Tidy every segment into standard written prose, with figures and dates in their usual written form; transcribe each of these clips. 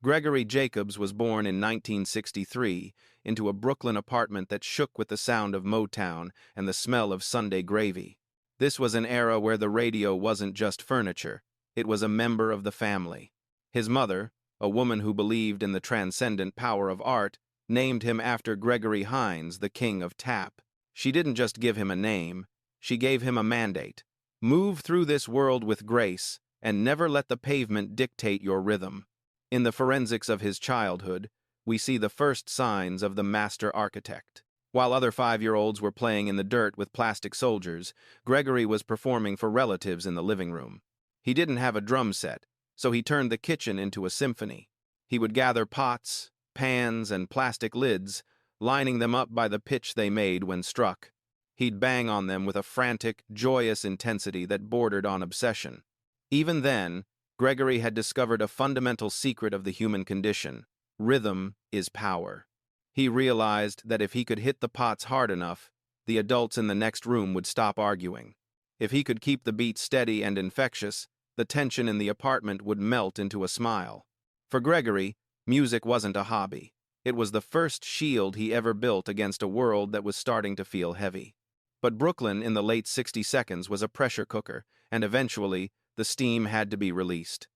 Gregory Jacobs was born in 1963 into a Brooklyn apartment that shook with the sound of Motown and the smell of Sunday gravy. This was an era where the radio wasn't just furniture, it was a member of the family. His mother, a woman who believed in the transcendent power of art, named him after Gregory Hines, the king of tap. She didn't just give him a name, she gave him a mandate. Move through this world with grace, and never let the pavement dictate your rhythm. In the forensics of his childhood, we see the first signs of the master architect. While other 5-year-olds were playing in the dirt with plastic soldiers, Gregory was performing for relatives in the living room. He didn't have a drum set, so he turned the kitchen into a symphony. He would gather pots, pans, and plastic lids, lining them up by the pitch they made when struck. He'd bang on them with a frantic, joyous intensity that bordered on obsession. Even then, Gregory had discovered a fundamental secret of the human condition. Rhythm is power. He realized that if he could hit the pots hard enough, the adults in the next room would stop arguing. If he could keep the beat steady and infectious, the tension in the apartment would melt into a smile. For Gregory, music wasn't a hobby. It was the first shield he ever built against a world that was starting to feel heavy. But Brooklyn in the late 60 seconds was a pressure cooker, and eventually, the steam had to be released.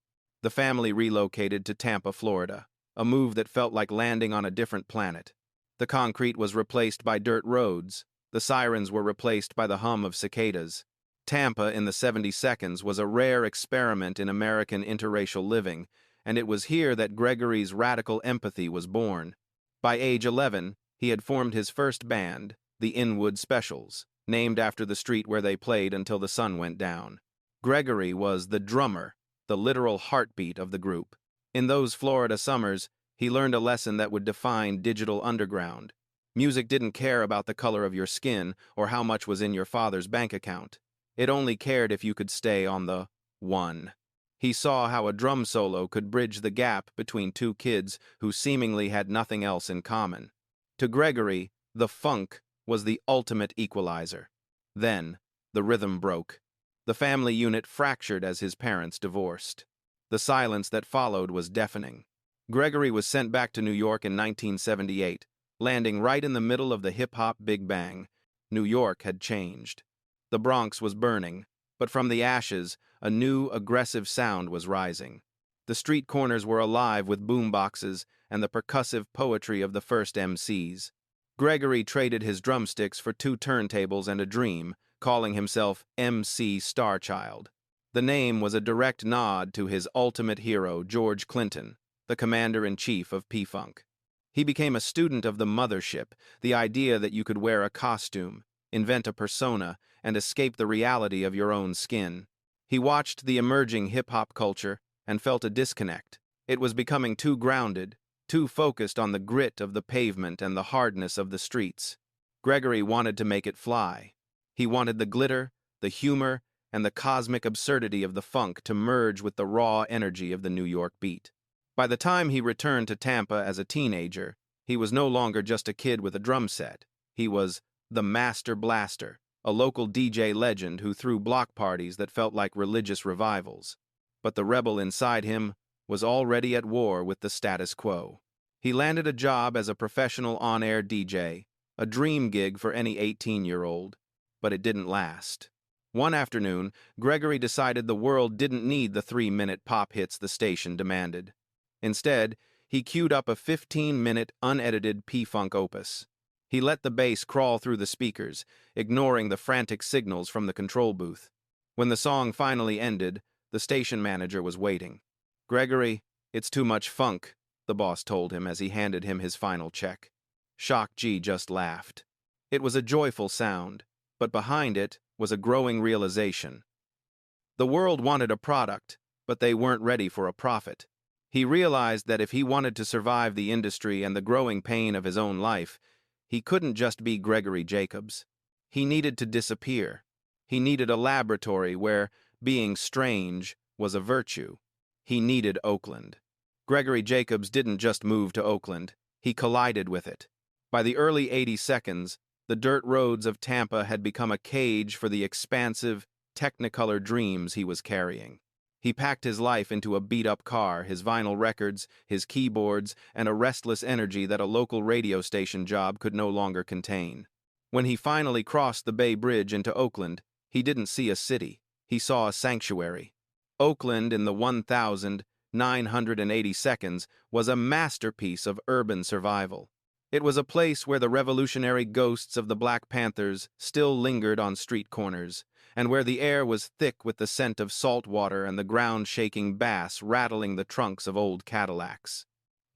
The family relocated to Tampa, Florida, a move that felt like landing on a different planet. The concrete was replaced by dirt roads. The sirens were replaced by the hum of cicadas. Tampa in the 70 seconds was a rare experiment in American interracial living, and it was here that Gregory's radical empathy was born. By age 11, he had formed his first band, the Inwood Specials, named after the street where they played until the sun went down. Gregory was the drummer, the literal heartbeat of the group. In those Florida summers, he learned a lesson that would define digital underground. Music didn't care about the color of your skin or how much was in your father's bank account. It only cared if you could stay on the one. He saw how a drum solo could bridge the gap between two kids who seemingly had nothing else in common. To Gregory, the funk was the ultimate equalizer. Then, the rhythm broke. The family unit fractured as his parents divorced. The silence that followed was deafening. Gregory was sent back to New York in 1978, landing right in the middle of the hip-hop Big Bang. New York had changed. The Bronx was burning, but from the ashes, a new, aggressive sound was rising. The street corners were alive with boomboxes and the percussive poetry of the first MCs. Gregory traded his drumsticks for 2 turntables and a dream, calling himself MC Starchild. The name was a direct nod to his ultimate hero, George Clinton, the commander-in-chief of P-Funk. He became a student of the mothership, the idea that you could wear a costume, invent a persona, and escape the reality of your own skin. He watched the emerging hip-hop culture and felt a disconnect. It was becoming too grounded, too focused on the grit of the pavement and the hardness of the streets. Gregory wanted to make it fly. He wanted the glitter, the humor, and the cosmic absurdity of the funk to merge with the raw energy of the New York beat. By the time he returned to Tampa as a teenager, he was no longer just a kid with a drum set. He was the Master Blaster, a local DJ legend who threw block parties that felt like religious revivals. But the rebel inside him was already at war with the status quo. He landed a job as a professional on-air DJ, a dream gig for any 18-year-old, but it didn't last. One afternoon, Gregory decided the world didn't need the 3-minute pop hits the station demanded. Instead, he queued up a 15-minute, unedited P-Funk opus. He let the bass crawl through the speakers, ignoring the frantic signals from the control booth. When the song finally ended, the station manager was waiting. "Gregory, it's too much funk," the boss told him as he handed him his final check. Shock G just laughed. It was a joyful sound, but behind it was a growing realization. The world wanted a product, but they weren't ready for a profit. He realized that if he wanted to survive the industry and the growing pain of his own life, he couldn't just be Gregory Jacobs. He needed to disappear. He needed a laboratory where being strange was a virtue. He needed Oakland. Gregory Jacobs didn't just move to Oakland, he collided with it. By the early 80 seconds, the dirt roads of Tampa had become a cage for the expansive, technicolor dreams he was carrying. He packed his life into a beat-up car, his vinyl records, his keyboards, and a restless energy that a local radio station job could no longer contain. When he finally crossed the Bay Bridge into Oakland, he didn't see a city. He saw a sanctuary. Oakland in the 1,980 seconds was a masterpiece of urban survival. It was a place where the revolutionary ghosts of the Black Panthers still lingered on street corners, and where the air was thick with the scent of salt water and the ground-shaking bass rattling the trunks of old Cadillacs.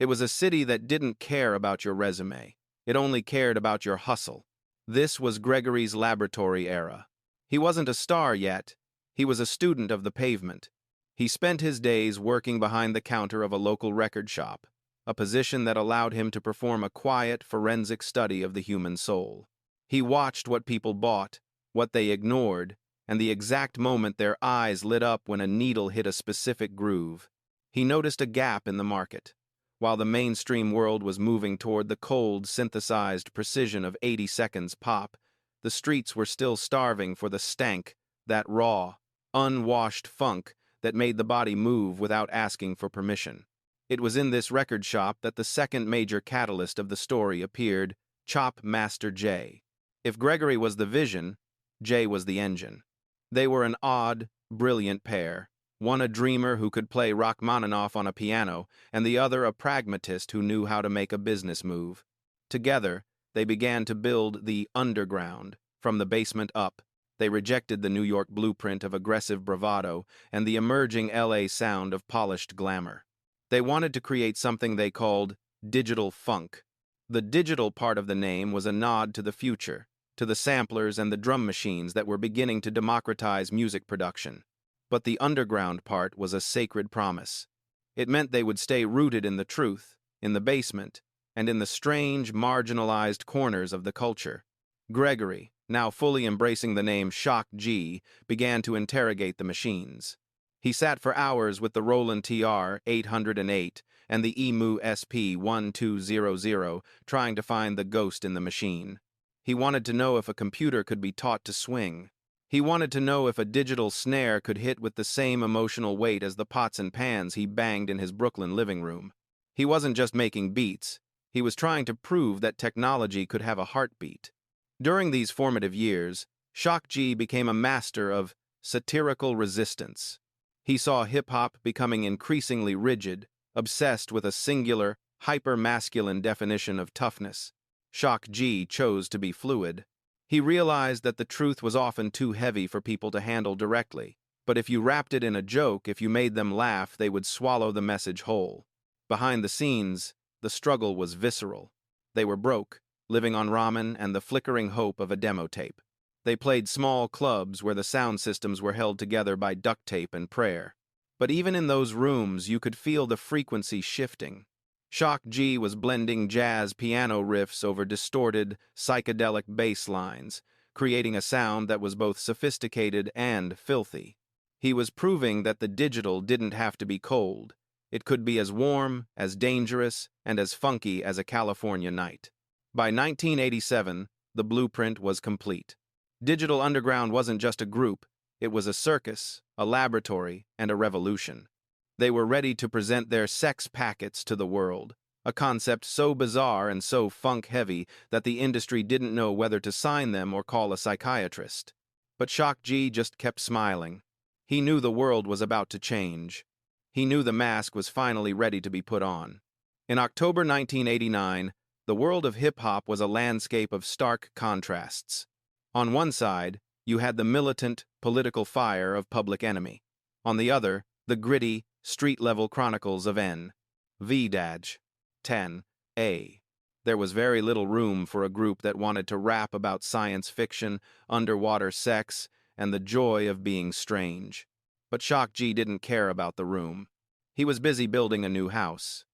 It was a city that didn't care about your resume. It only cared about your hustle. This was Gregory's laboratory era. He wasn't a star yet. He was a student of the pavement. He spent his days working behind the counter of a local record shop, a position that allowed him to perform a quiet, forensic study of the human soul. He watched what people bought, what they ignored, and the exact moment their eyes lit up when a needle hit a specific groove. He noticed a gap in the market. While the mainstream world was moving toward the cold, synthesized precision of 80 seconds pop, the streets were still starving for the stank, that raw, unwashed funk that made the body move without asking for permission. It was in this record shop that the second major catalyst of the story appeared, Chop Master Jay. If Gregory was the vision, Jay was the engine. They were an odd, brilliant pair, one a dreamer who could play Rachmaninoff on a piano, and the other a pragmatist who knew how to make a business move. Together, they began to build the underground, from the basement up. They rejected the New York blueprint of aggressive bravado and the emerging LA sound of polished glamour. They wanted to create something they called digital funk. The digital part of the name was a nod to the future, to the samplers and the drum machines that were beginning to democratize music production. But the underground part was a sacred promise. It meant they would stay rooted in the truth, in the basement, and in the strange, marginalized corners of the culture. Gregory, now fully embracing the name Shock G, began to interrogate the machines. He sat for hours with the Roland TR-808 and the EMU SP-1200, trying to find the ghost in the machine. He wanted to know if a computer could be taught to swing. He wanted to know if a digital snare could hit with the same emotional weight as the pots and pans he banged in his Brooklyn living room. He wasn't just making beats. He was trying to prove that technology could have a heartbeat. During these formative years, Shock G became a master of satirical resistance. He saw hip-hop becoming increasingly rigid, obsessed with a singular, hyper-masculine definition of toughness. Shock G chose to be fluid. He realized that the truth was often too heavy for people to handle directly, but if you wrapped it in a joke, if you made them laugh, they would swallow the message whole. Behind the scenes, the struggle was visceral. They were broke, living on ramen and the flickering hope of a demo tape. They played small clubs where the sound systems were held together by duct tape and prayer. But even in those rooms, you could feel the frequency shifting. Shock G was blending jazz piano riffs over distorted, psychedelic bass lines, creating a sound that was both sophisticated and filthy. He was proving that the digital didn't have to be cold. It could be as warm, as dangerous, and as funky as a California night. By 1987, the blueprint was complete. Digital Underground wasn't just a group, it was a circus, a laboratory, and a revolution. They were ready to present their sex packets to the world, a concept so bizarre and so funk-heavy that the industry didn't know whether to sign them or call a psychiatrist. But Shock G just kept smiling. He knew the world was about to change. He knew the mask was finally ready to be put on. In October 1989, the world of hip-hop was a landscape of stark contrasts. On one side, you had the militant, political fire of Public Enemy. On the other, the gritty, street-level chronicles of N.V.10A. There was very little room for a group that wanted to rap about science fiction, underwater sex, and the joy of being strange. But Shock G didn't care about the room. He was busy building a new house.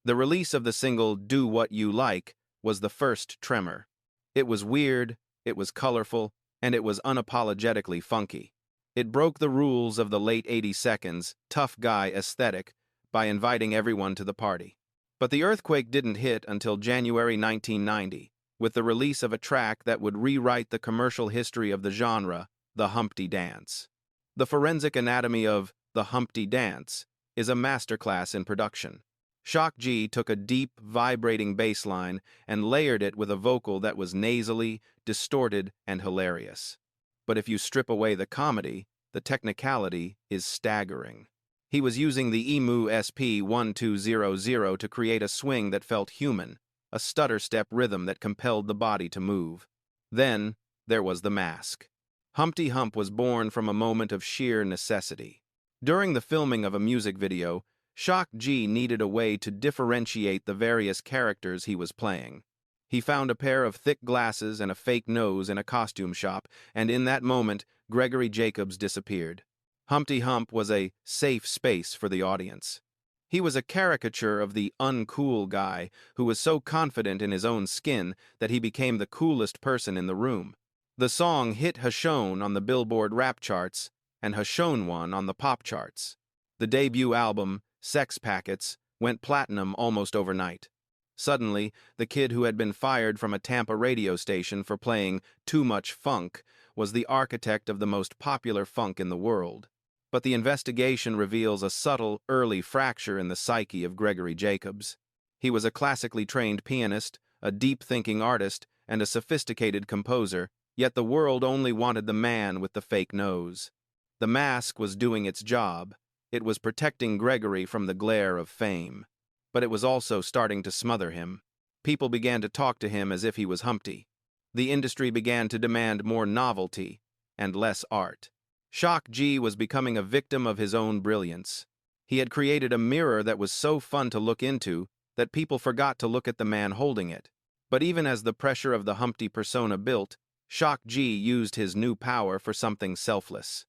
The release of the single Do What You Like was the first tremor. It was weird, it was colorful, and it was unapologetically funky. It broke the rules of the late 80 seconds, tough guy aesthetic by inviting everyone to the party. But the earthquake didn't hit until January 1990, with the release of a track that would rewrite the commercial history of the genre, the Humpty Dance. The forensic anatomy of The Humpty Dance, is a masterclass in production. Shock G took a deep, vibrating bass line and layered it with a vocal that was nasally, distorted, and hilarious. But if you strip away the comedy, the technicality is staggering. He was using the EMU SP1200 to create a swing that felt human, a stutter step rhythm that compelled the body to move. Then, there was the mask. Humpty Hump was born from a moment of sheer necessity. During the filming of a music video, Shock G needed a way to differentiate the various characters he was playing. He found a pair of thick glasses and a fake nose in a costume shop, and in that moment, Gregory Jacobs disappeared. Humpty Hump was a safe space for the audience. He was a caricature of the uncool guy who was so confident in his own skin that he became the coolest person in the room. The song hit Hashone on the Billboard rap charts and Hashone won on the pop charts. The debut album, Sex Packets, went platinum almost overnight. Suddenly, the kid who had been fired from a Tampa radio station for playing too much funk was the architect of the most popular funk in the world. But the investigation reveals a subtle, early fracture in the psyche of Gregory Jacobs. He was a classically trained pianist, a deep-thinking artist, and a sophisticated composer, yet the world only wanted the man with the fake nose. The mask was doing its job. It was protecting Gregory from the glare of fame. But it was also starting to smother him. People began to talk to him as if he was Humpty. The industry began to demand more novelty and less art. Shock G was becoming a victim of his own brilliance. He had created a mirror that was so fun to look into that people forgot to look at the man holding it. But even as the pressure of the Humpty persona built, Shock G used his new power for something selfless.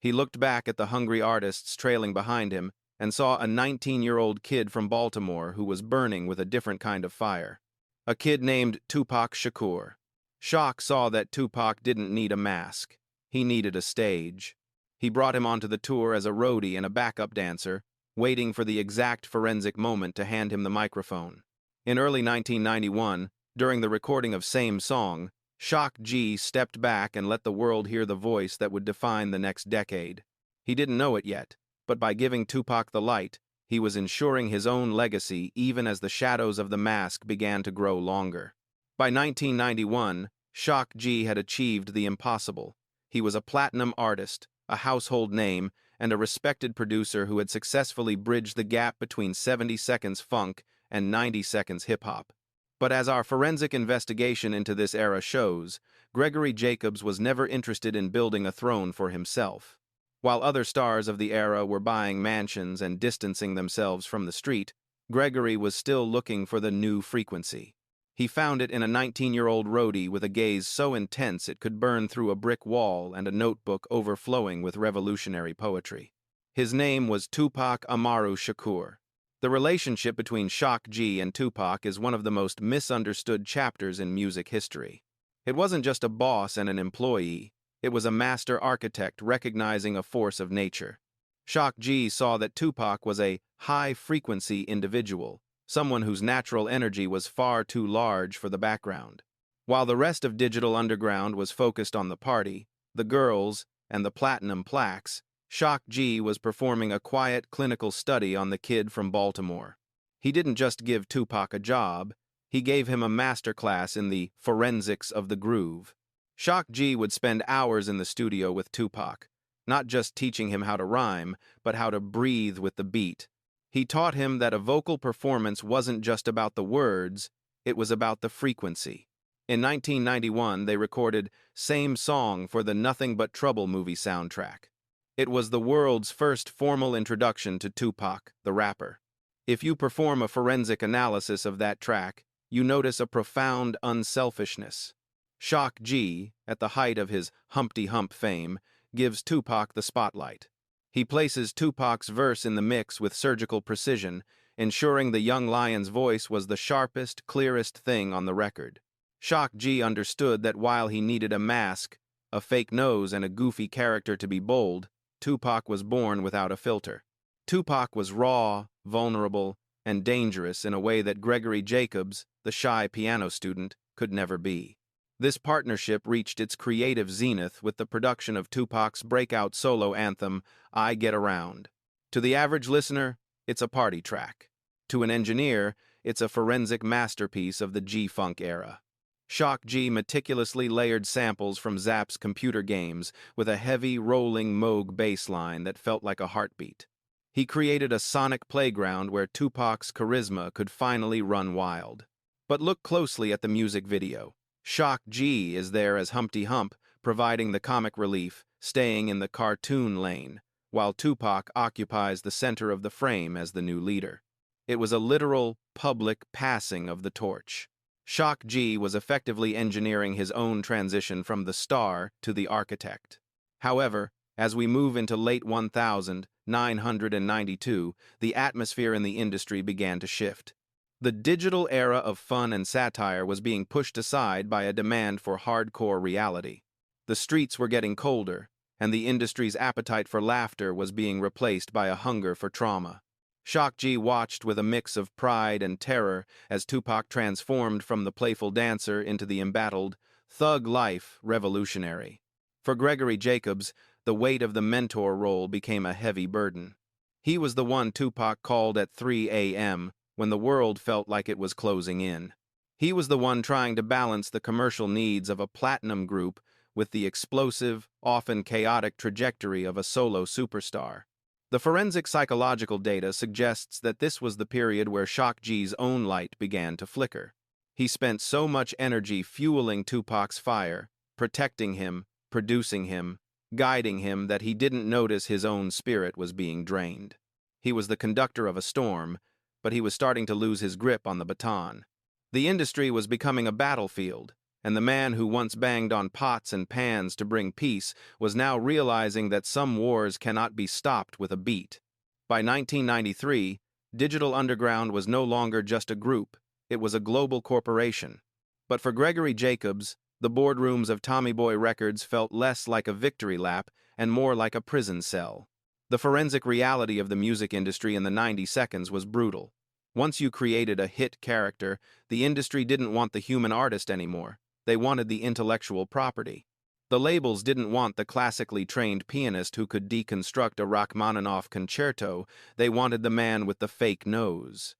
He looked back at the hungry artists trailing behind him and saw a 19-year-old kid from Baltimore who was burning with a different kind of fire. A kid named Tupac Shakur. Shock saw that Tupac didn't need a mask. He needed a stage. He brought him onto the tour as a roadie and a backup dancer, waiting for the exact forensic moment to hand him the microphone. In early 1991, during the recording of Same Song, Shock G stepped back and let the world hear the voice that would define the next decade. He didn't know it yet, but by giving Tupac the light, he was ensuring his own legacy even as the shadows of the mask began to grow longer. By 1991, Shock G had achieved the impossible. He was a platinum artist, a household name, and a respected producer who had successfully bridged the gap between 70 seconds funk and 90 seconds hip-hop. But as our forensic investigation into this era shows, Gregory Jacobs was never interested in building a throne for himself. While other stars of the era were buying mansions and distancing themselves from the street, Gregory was still looking for the new frequency. He found it in a 19-year-old roadie with a gaze so intense it could burn through a brick wall and a notebook overflowing with revolutionary poetry. His name was Tupac Amaru Shakur. The relationship between Shock G and Tupac is one of the most misunderstood chapters in music history. It wasn't just a boss and an employee. It was a master architect recognizing a force of nature. Shock G saw that Tupac was a high-frequency individual, someone whose natural energy was far too large for the background. While the rest of Digital Underground was focused on the party, the girls, and the platinum plaques, Shock G was performing a quiet clinical study on the kid from Baltimore. He didn't just give Tupac a job, he gave him a masterclass in the forensics of the groove. Shock G would spend hours in the studio with Tupac, not just teaching him how to rhyme, but how to breathe with the beat. He taught him that a vocal performance wasn't just about the words, it was about the frequency. In 1991, they recorded Same Song for the Nothing But Trouble movie soundtrack. It was the world's first formal introduction to Tupac, the rapper. If you perform a forensic analysis of that track, you notice a profound unselfishness. Shock G, at the height of his Humpty Hump fame, gives Tupac the spotlight. He places Tupac's verse in the mix with surgical precision, ensuring the young lion's voice was the sharpest, clearest thing on the record. Shock G understood that while he needed a mask, a fake nose, and a goofy character to be bold, Tupac was born without a filter. Tupac was raw, vulnerable, and dangerous in a way that Gregory Jacobs, the shy piano student, could never be. This partnership reached its creative zenith with the production of Tupac's breakout solo anthem, I Get Around. To the average listener, it's a party track. To an engineer, it's a forensic masterpiece of the G-Funk era. Shock G meticulously layered samples from Zapp's computer games with a heavy, rolling Moog bass line that felt like a heartbeat. He created a sonic playground where Tupac's charisma could finally run wild. But look closely at the music video. Shock G is there as Humpty Hump, providing the comic relief, staying in the cartoon lane, while Tupac occupies the center of the frame as the new leader. It was a literal, public passing of the torch. Shock G was effectively engineering his own transition from the star to the architect. However, as we move into late 1992, the atmosphere in the industry began to shift. The digital era of fun and satire was being pushed aside by a demand for hardcore reality. The streets were getting colder, and the industry's appetite for laughter was being replaced by a hunger for trauma. Shock G watched with a mix of pride and terror as Tupac transformed from the playful dancer into the embattled, thug-life revolutionary. For Gregory Jacobs, the weight of the mentor role became a heavy burden. He was the one Tupac called at 3 a.m. when the world felt like it was closing in. He was the one trying to balance the commercial needs of a platinum group with the explosive, often chaotic trajectory of a solo superstar. The forensic psychological data suggests that this was the period where Shock G's own light began to flicker. He spent so much energy fueling Tupac's fire, protecting him, producing him, guiding him that he didn't notice his own spirit was being drained. He was the conductor of a storm, but he was starting to lose his grip on the baton. The industry was becoming a battlefield, and the man who once banged on pots and pans to bring peace was now realizing that some wars cannot be stopped with a beat. By 1993, Digital Underground was no longer just a group, it was a global corporation. But for Gregory Jacobs, the boardrooms of Tommy Boy Records felt less like a victory lap and more like a prison cell. The forensic reality of the music industry in the 90 seconds was brutal. Once you created a hit character, the industry didn't want the human artist anymore. They wanted the intellectual property. The labels didn't want the classically trained pianist who could deconstruct a Rachmaninoff concerto. They wanted the man with the fake nose.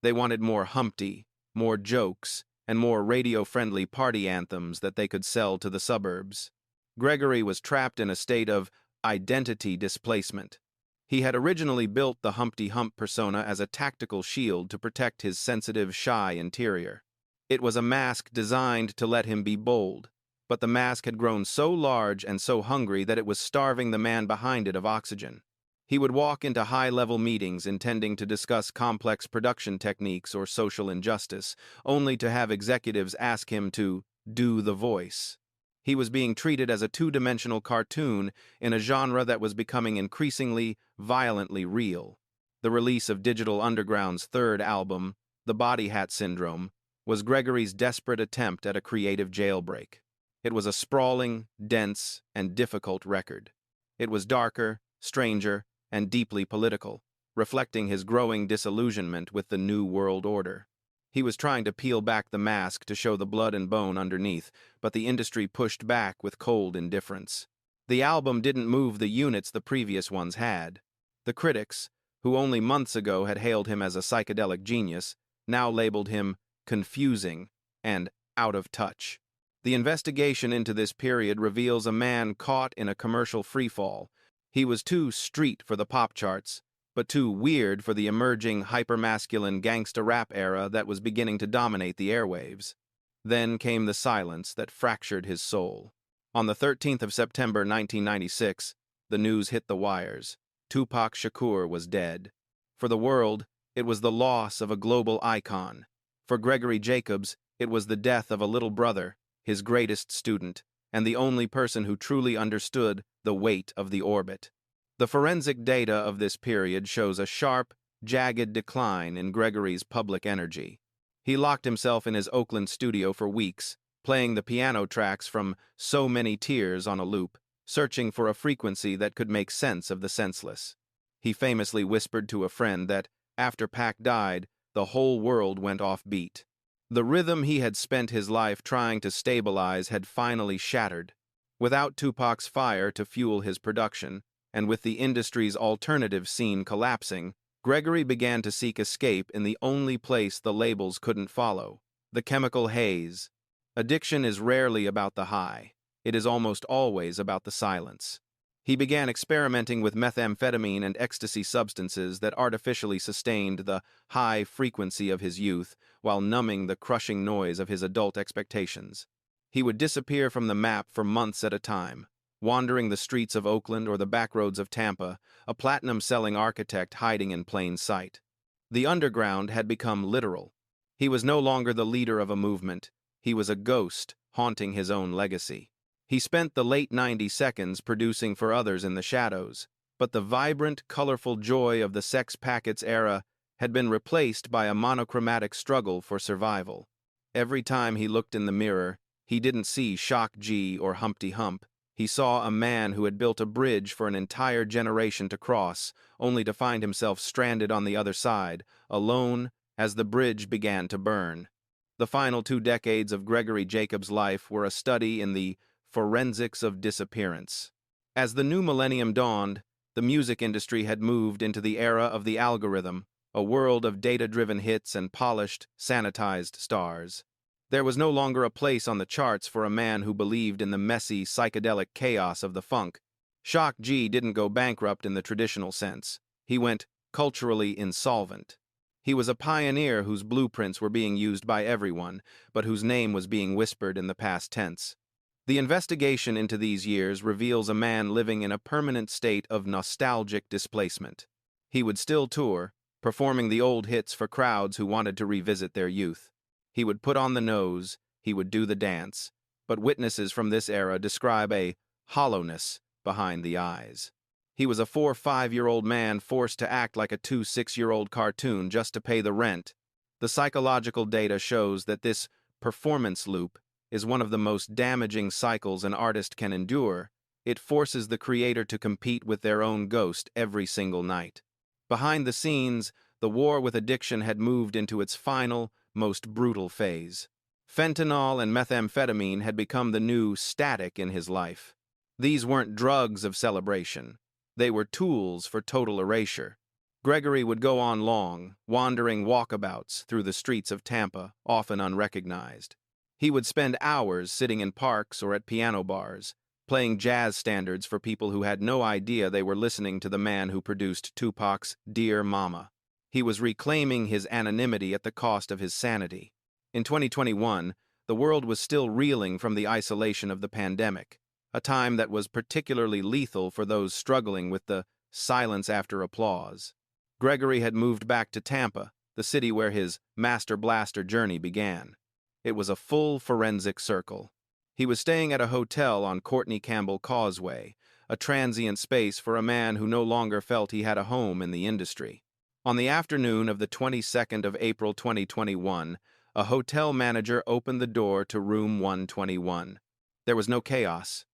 They wanted more Humpty, more jokes, and more radio-friendly party anthems that they could sell to the suburbs. Gregory was trapped in a state of identity displacement. He had originally built the Humpty Hump persona as a tactical shield to protect his sensitive, shy interior. It was a mask designed to let him be bold, but the mask had grown so large and so hungry that it was starving the man behind it of oxygen. He would walk into high-level meetings intending to discuss complex production techniques or social injustice, only to have executives ask him to do the voice. He was being treated as a two-dimensional cartoon in a genre that was becoming increasingly, violently real. The release of Digital Underground's third album, The Body Hat Syndrome, was Gregory's desperate attempt at a creative jailbreak. It was a sprawling, dense, and difficult record. It was darker, stranger, and deeply political, reflecting his growing disillusionment with the New World Order. He was trying to peel back the mask to show the blood and bone underneath, but the industry pushed back with cold indifference. The album didn't move the units the previous ones had. The critics, who only months ago had hailed him as a psychedelic genius, now labeled him confusing and out of touch. The investigation into this period reveals a man caught in a commercial freefall. He was too street for the pop charts, but too weird for the emerging hypermasculine gangsta rap era that was beginning to dominate the airwaves. Then came the silence that fractured his soul. On the 13th of September 1996, the news hit the wires. Tupac Shakur was dead. For the world, it was the loss of a global icon. For Gregory Jacobs, it was the death of a little brother, his greatest student, and the only person who truly understood the weight of the orbit. The forensic data of this period shows a sharp, jagged decline in Gregory's public energy. He locked himself in his Oakland studio for weeks, playing the piano tracks from So Many Tears on a loop, searching for a frequency that could make sense of the senseless. He famously whispered to a friend that, after Pac died, the whole world went off beat. The rhythm he had spent his life trying to stabilize had finally shattered. Without Tupac's fire to fuel his production, and with the industry's alternative scene collapsing, Gregory began to seek escape in the only place the labels couldn't follow: the chemical haze. Addiction is rarely about the high. It is almost always about the silence. He began experimenting with methamphetamine and ecstasy substances that artificially sustained the high frequency of his youth while numbing the crushing noise of his adult expectations. He would disappear from the map for months at a time, wandering the streets of Oakland or the backroads of Tampa, a platinum-selling architect hiding in plain sight. The underground had become literal. He was no longer the leader of a movement. He was a ghost, haunting his own legacy. He spent the late 90 seconds producing for others in the shadows, but the vibrant, colorful joy of the Sex Packets era had been replaced by a monochromatic struggle for survival. Every time he looked in the mirror, he didn't see Shock G or Humpty Hump. He saw a man who had built a bridge for an entire generation to cross, only to find himself stranded on the other side, alone, as the bridge began to burn. The final 2 decades of Gregory Jacobs' life were a study in the forensics of disappearance. As the new millennium dawned, the music industry had moved into the era of the algorithm, a world of data-driven hits and polished, sanitized stars. There was no longer a place on the charts for a man who believed in the messy, psychedelic chaos of the funk. Shock G didn't go bankrupt in the traditional sense. He went culturally insolvent. He was a pioneer whose blueprints were being used by everyone, but whose name was being whispered in the past tense. The investigation into these years reveals a man living in a permanent state of nostalgic displacement. He would still tour, performing the old hits for crowds who wanted to revisit their youth. He would put on the nose, he would do the dance, but witnesses from this era describe a hollowness behind the eyes. He was a 4-5-year-old man forced to act like a 2-6-year-old cartoon just to pay the rent. The psychological data shows that this performance loop is one of the most damaging cycles an artist can endure. It forces the creator to compete with their own ghost every single night. Behind the scenes, the war with addiction had moved into its final, most brutal phase. Fentanyl and methamphetamine had become the new static in his life. These weren't drugs of celebration. They were tools for total erasure. Gregory would go on long, wandering walkabouts through the streets of Tampa, often unrecognized. He would spend hours sitting in parks or at piano bars, playing jazz standards for people who had no idea they were listening to the man who produced Tupac's Dear Mama. He was reclaiming his anonymity at the cost of his sanity. In 2021, the world was still reeling from the isolation of the pandemic, a time that was particularly lethal for those struggling with the silence after applause. Gregory had moved back to Tampa, the city where his Master Blaster journey began. It was a full forensic circle. He was staying at a hotel on Courtney Campbell Causeway, a transient space for a man who no longer felt he had a home in the industry. On the afternoon of the 22nd of April 2021, a hotel manager opened the door to room 121. There was no chaos,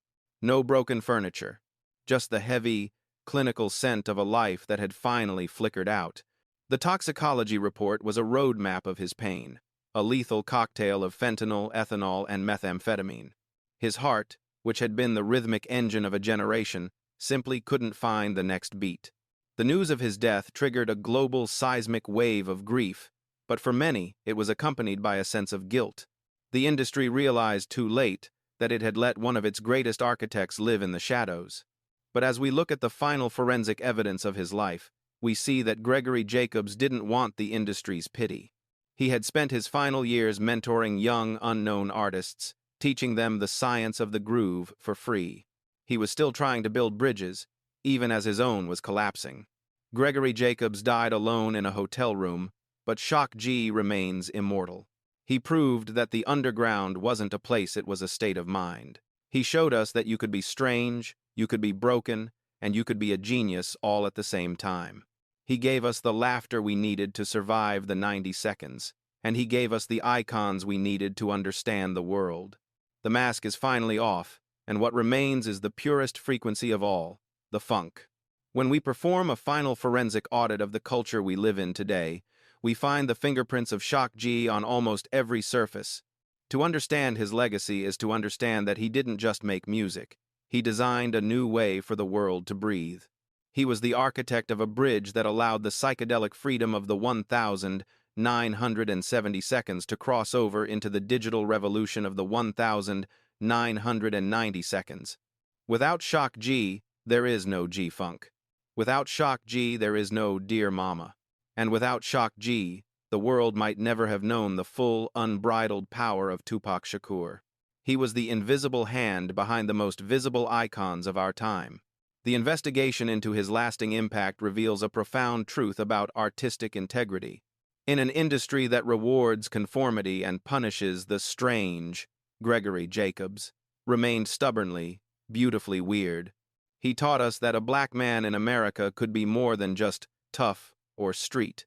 no broken furniture, just the heavy, clinical scent of a life that had finally flickered out. The toxicology report was a roadmap of his pain, a lethal cocktail of fentanyl, ethanol, and methamphetamine. His heart, which had been the rhythmic engine of a generation, simply couldn't find the next beat. The news of his death triggered a global seismic wave of grief, but for many it was accompanied by a sense of guilt. The industry realized too late that it had let one of its greatest architects live in the shadows. But as we look at the final forensic evidence of his life, we see that Gregory Jacobs didn't want the industry's pity. He had spent his final years mentoring young, unknown artists, teaching them the science of the groove for free. He was still trying to build bridges, even as his own was collapsing. Gregory Jacobs died alone in a hotel room, but Shock G remains immortal. He proved that the underground wasn't a place, it was a state of mind. He showed us that you could be strange, you could be broken, and you could be a genius all at the same time. He gave us the laughter we needed to survive the 90 seconds, and he gave us the icons we needed to understand the world. The mask is finally off, and what remains is the purest frequency of all, the funk. When we perform a final forensic audit of the culture we live in today, we find the fingerprints of Shock G on almost every surface. To understand his legacy is to understand that he didn't just make music. He designed a new way for the world to breathe. He was the architect of a bridge that allowed the psychedelic freedom of the 1,970 seconds to cross over into the digital revolution of the 1,990 seconds. Without Shock G, there is no G-Funk. Without Shock G, there is no Dear Mama. And without Shock G, the world might never have known the full, unbridled power of Tupac Shakur. He was the invisible hand behind the most visible icons of our time. The investigation into his lasting impact reveals a profound truth about artistic integrity. In an industry that rewards conformity and punishes the strange, Gregory Jacobs remained stubbornly, beautifully weird. He taught us that a black man in America could be more than just tough or street.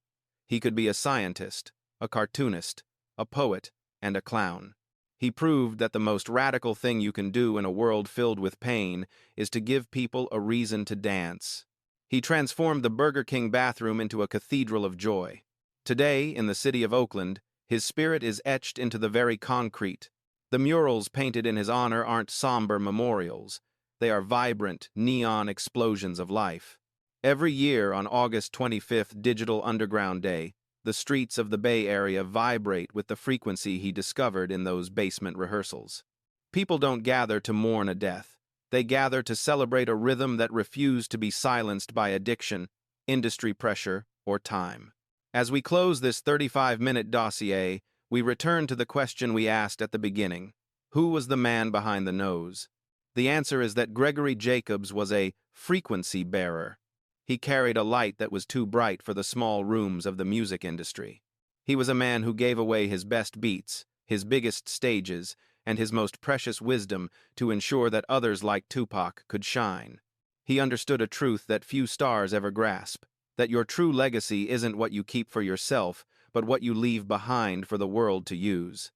He could be a scientist, a cartoonist, a poet, and a clown. He proved that the most radical thing you can do in a world filled with pain is to give people a reason to dance. He transformed the Burger King bathroom into a cathedral of joy. Today, in the city of Oakland, his spirit is etched into the very concrete. The murals painted in his honor aren't somber memorials. They are vibrant, neon explosions of life. Every year on August 25th, Digital Underground Day, the streets of the Bay Area vibrate with the frequency he discovered in those basement rehearsals. People don't gather to mourn a death. They gather to celebrate a rhythm that refused to be silenced by addiction, industry pressure, or time. As we close this 35-minute dossier, we return to the question we asked at the beginning. Who was the man behind the nose? The answer is that Gregory Jacobs was a frequency bearer. He carried a light that was too bright for the small rooms of the music industry. He was a man who gave away his best beats, his biggest stages, and his most precious wisdom to ensure that others like Tupac could shine. He understood a truth that few stars ever grasp, that your true legacy isn't what you keep for yourself, but what you leave behind for the world to use.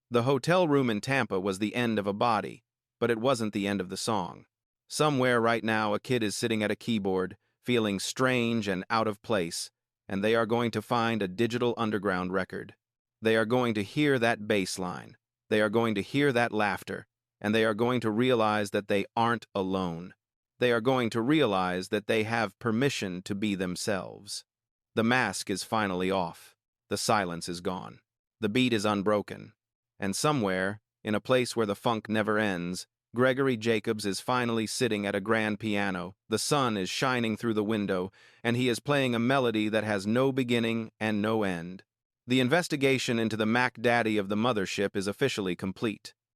The hotel room in Tampa was the end of a body, but it wasn't the end of the song. Somewhere right now, a kid is sitting at a keyboard, feeling strange and out of place, and they are going to find a digital underground record. They are going to hear that bass line. They are going to hear that laughter, and they are going to realize that they aren't alone. They are going to realize that they have permission to be themselves. The mask is finally off. The silence is gone. The beat is unbroken. And somewhere, in a place where the funk never ends, Gregory Jacobs is finally sitting at a grand piano. The sun is shining through the window, and he is playing a melody that has no beginning and no end. The investigation into the Mac Daddy of the mothership is officially complete.